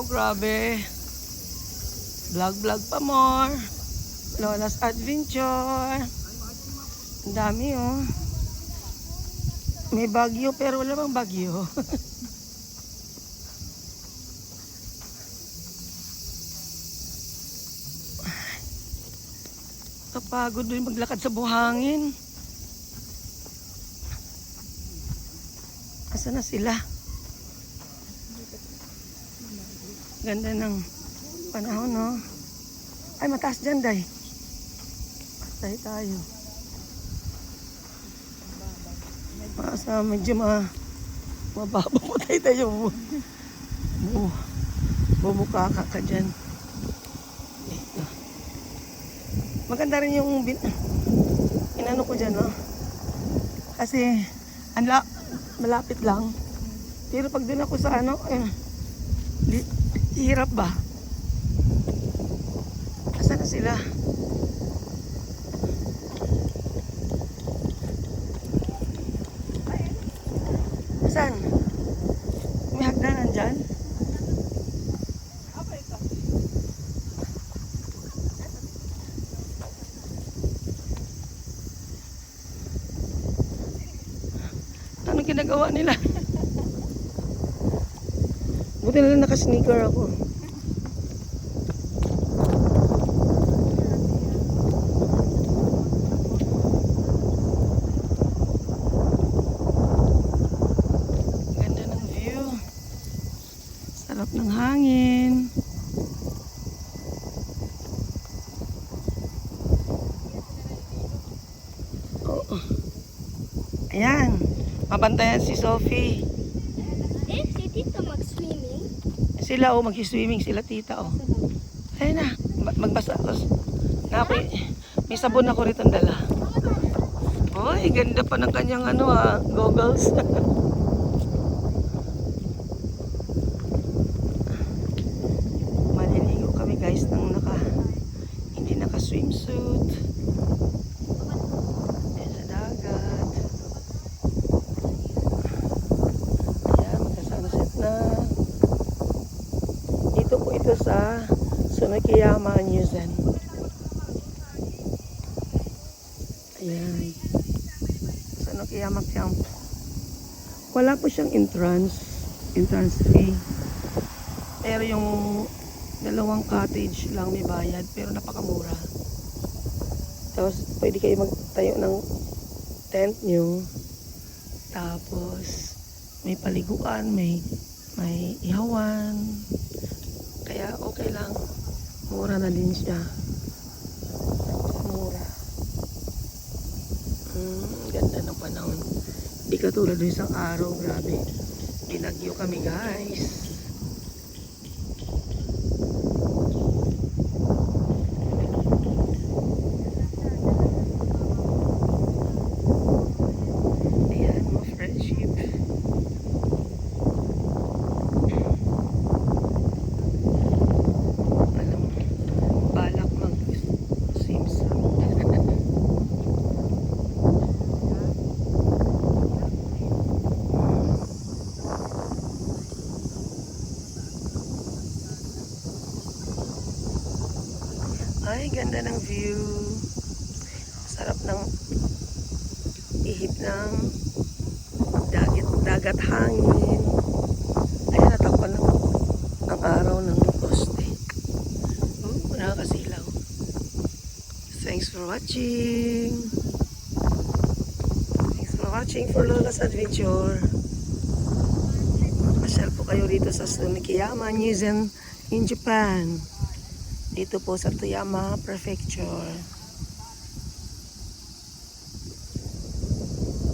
Wow, grabe. Vlog pa more. Lola's Adventure. Ang dami oh. May bagyo pero wala bang bagyo. Kapagod din maglakad sa buhangin. Asa na sila? Ganda ng panahon, no? Ay, mataas dyan, Day. Patay tayo. Maasa, medyo mababa po tayo. Bumukaka ka dyan. Ito. Maganda rin yung inano ko dyan, no? Kasi, malapit lang. Pero pag doon ako sa ano, hirap ba? Asan na sila? Asan? May hagdanan dyan? Anong ginagawa nila? Buti na lang naka-sneaker ako. Ganda ng view. Sarap ng hangin. Oh. Ayan. Mabantayan si Sophie. Si Tita mag-swimming. Sila mag-swimming sila tita Ayun na, magbasa ako. May sabon ako rito dala. Oy, ganda pa ng kanyang goggles. Maliligo kami guys ng hindi naka swimsuit. Ayan sa dagat. Ayan, magka-sunset na. Dito po ito sa Sunakiyama, New Zealand. Ayan. Sunakiyama Camp. Wala po siyang entrance fee. Pero yung dalawang cottage lang may bayad, pero napakamura. Tapos pwede kayo magtayo ng tent nyo. Tapos may paliguan, may ihawan. Kaya okay lang. Mura na din siya. Mura. Ganda ng panahon. Di katulad ng isang araw. Grabe. Binagyo kami guys. Ayan, mga friendship. Balak mag-sims. Ay, ganda ng view. Sarap ng ihip ng dagat hangin. Ay, natakpan ang araw ng poste. Nakakasilaw. Thanks for watching. Thanks for watching for Lola's Adventure. Masyal po kayo dito sa Sunakiyama, New Zealand in Japan. Dito po sa Toyama Prefecture.